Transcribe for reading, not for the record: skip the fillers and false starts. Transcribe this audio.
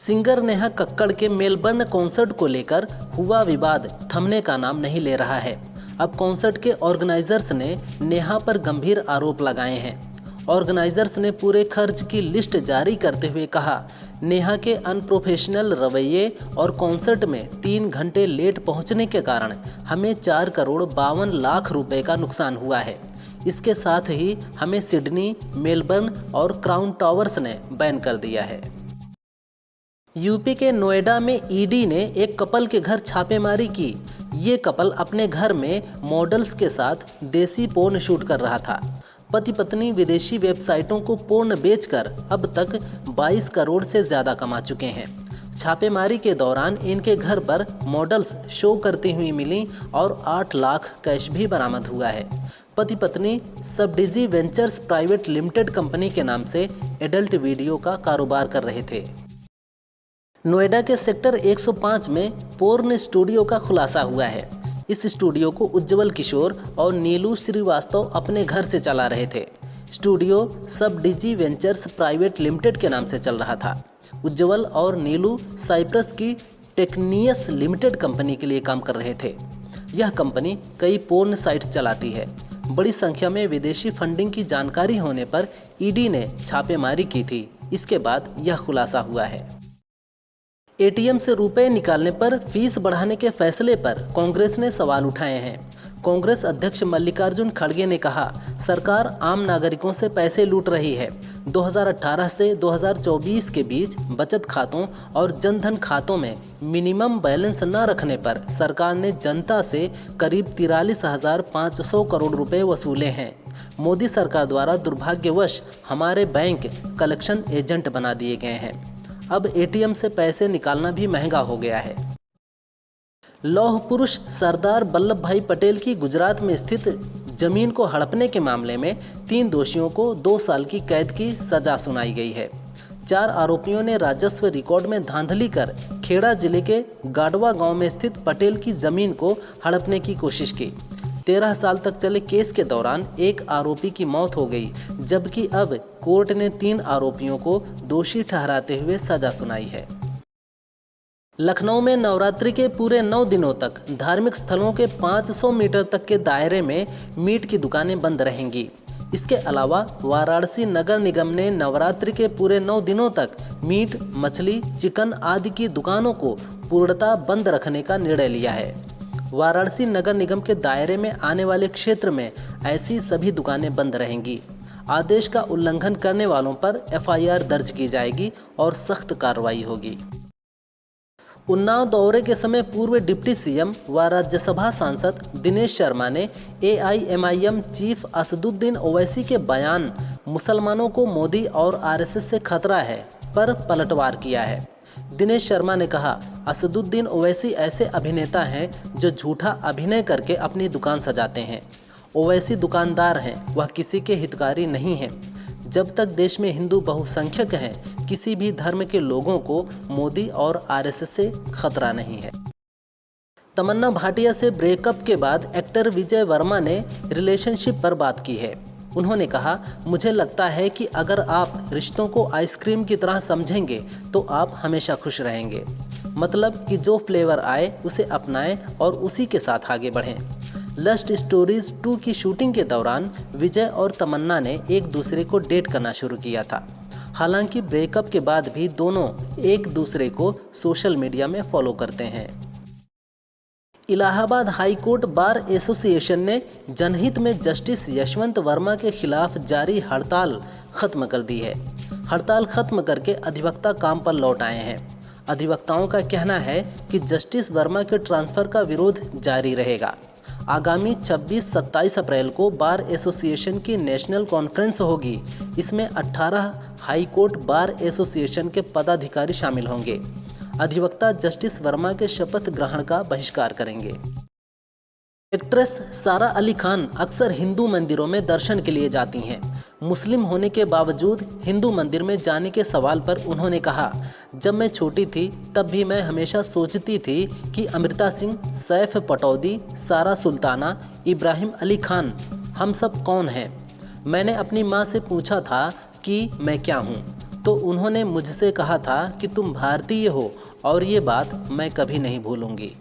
Singer Neha Kakkar के Melbourne concert को लेकर हुआ विवाद थमने का नाम नहीं ले रहा है। अब कॉन्सर्ट के ऑर्गेनाइजर्स ने नेहा पर गंभीर आरोप लगाए हैं। ऑर्गेनाइजर्स ने पूरे खर्च की लिस्ट जारी करते हुए कहा, नेहा के अनप्रोफेशनल रवैये और कॉन्सर्ट में 3 घंटे लेट पहुंचने के कारण हमें 4 करोड़ 52 लाख रुपए का नुकसान हुआ है। इसके साथ ही हमें सिडनी, मेलबर्न और क्राउन टावर्स ने बैन कर दिया है। यूपी के नोएडा में ईडी ने एक कपल के घर छापेमारी की। ये कपल अपने घर में मॉडल्स के साथ देसी पोर्न शूट कर रहा था। पति पत्नी विदेशी वेबसाइटों को पोर्न बेचकर अब तक 22 करोड़ से ज़्यादा कमा चुके हैं। छापेमारी के दौरान इनके घर पर मॉडल्स शो करती हुई मिली और 8 लाख कैश भी बरामद हुआ है। पति पत्नी सबडिजी वेंचर्स प्राइवेट लिमिटेड कंपनी के नाम से एडल्ट वीडियो का कारोबार कर रहे थे। नोएडा के सेक्टर 105 में पोर्न स्टूडियो का खुलासा हुआ है। इस स्टूडियो को उज्जवल किशोर और नीलू श्रीवास्तव अपने घर से चला रहे थे। स्टूडियो सबडिजी वेंचर्स प्राइवेट लिमिटेड के नाम से चल रहा था। उज्जवल और नीलू साइप्रस की टेक्नियस लिमिटेड कंपनी के लिए काम कर रहे थे। यह कंपनी कई पोर्न साइट्स चलाती है। बड़ी संख्या में विदेशी फंडिंग की जानकारी होने पर ईडी ने छापेमारी की थी। इसके बाद यह खुलासा हुआ है। एटीएम से रुपए निकालने पर फीस बढ़ाने के फैसले पर कांग्रेस ने सवाल उठाए हैं। कांग्रेस अध्यक्ष मल्लिकार्जुन खड़गे ने कहा, सरकार आम नागरिकों से पैसे लूट रही है। 2018 से 2024 के बीच बचत खातों और जनधन खातों में मिनिमम बैलेंस न रखने पर सरकार ने जनता से करीब 43,500 करोड़ रुपए वसूले हैं। मोदी सरकार द्वारा दुर्भाग्यवश हमारे बैंक कलेक्शन एजेंट बना दिए गए हैं। अब एटीएम से पैसे निकालना भी महंगा हो गया है। लौह पुरुष सरदार वल्लभ भाई पटेल की गुजरात में स्थित जमीन को हड़पने के मामले में 3 दोषियों को 2 साल की कैद की सजा सुनाई गई है। 4 आरोपियों ने राजस्व रिकॉर्ड में धांधली कर खेड़ा जिले के गाडवा गांव में स्थित पटेल की जमीन को हड़पने की कोशिश की। 13 साल तक चले केस के दौरान एक आरोपी की मौत हो गई, जबकि अब कोर्ट ने 3 आरोपियों को दोषी ठहराते हुए सजा सुनाई है। लखनऊ में नवरात्रि के पूरे 9 दिनों तक धार्मिक स्थलों के 500 मीटर तक के दायरे में मीट की दुकानें बंद रहेंगी। इसके अलावा वाराणसी नगर निगम ने नवरात्रि के पूरे 9 दिनों तक मीट, मछली, चिकन आदि की दुकानों को पूर्णतः बंद रखने का निर्णय लिया है। वाराणसी नगर निगम के दायरे में आने वाले क्षेत्र में ऐसी सभी दुकानें बंद रहेंगी। आदेश का उल्लंघन करने वालों पर एफआईआर दर्ज की जाएगी और सख्त कार्रवाई होगी। उन्नाव दौरे के समय पूर्व डिप्टी सीएम व राज्यसभा सांसद दिनेश शर्मा ने एआईएमआईएम चीफ असदुद्दीन ओवैसी के बयान मुसलमानों को मोदी और आरएसएस से खतरा है पर पलटवार किया है। दिनेश शर्मा ने कहा, असदुद्दीन ओवैसी ऐसे अभिनेता हैं जो झूठा अभिनय करके अपनी दुकान सजाते हैं। ओवैसी दुकानदार हैं, वह किसी के हितकारी नहीं हैं। जब तक देश में हिंदू बहुसंख्यक हैं, किसी भी धर्म के लोगों को मोदी और आरएसएस से खतरा नहीं है। तमन्ना भाटिया से ब्रेकअप के बाद एक्टर विजय वर्मा ने रिलेशनशिप पर बात की है। उन्होंने कहा, मुझे लगता है कि अगर आप रिश्तों को आइसक्रीम की तरह समझेंगे तो आप हमेशा खुश रहेंगे। मतलब कि जो फ्लेवर आए उसे अपनाएं और उसी के साथ आगे बढ़ें। लस्ट स्टोरीज 2 की शूटिंग के दौरान विजय और तमन्ना ने एक दूसरे को डेट करना शुरू किया था। हालांकि ब्रेकअप के बाद भी दोनों एक दूसरे को सोशल मीडिया में फॉलो करते हैं। Allahabad high court bar association ने जनहित में जस्टिस यशवंत वर्मा के खिलाफ जारी हड़ताल खत्म कर दी है। हड़ताल खत्म करके अधिवक्ता काम पर लौट आए हैं। अधिवक्ताओं का कहना है कि जस्टिस वर्मा के ट्रांसफर का विरोध जारी रहेगा। आगामी 26-27 अप्रैल को बार एसोसिएशन की नेशनल कॉन्फ्रेंस होगी। इसमें 18 हाई कोर्ट बार एसोसिएशन के पदाधिकारी शामिल होंगे। अधिवक्ता जस्टिस वर्मा के शपथ ग्रहण का बहिष्कार करेंगे। एक्ट्रेस सारा अली खान अक्सर हिंदू मंदिरों में दर्शन के लिए जाती हैं। मुस्लिम होने के बावजूद हिंदू मंदिर में जाने के सवाल पर उन्होंने कहा, जब मैं छोटी थी तब भी मैं हमेशा सोचती थी कि अमृता सिंह, सैफ पटौदी, सारा सुल्ताना, इब्राहिम अली खान हम सब कौन हैं। मैंने अपनी माँ से पूछा था कि मैं क्या हूँ। तो उन्होंने मुझसे कहा था कि तुम भारतीय हो और ये बात मैं कभी नहीं भूलूंगी।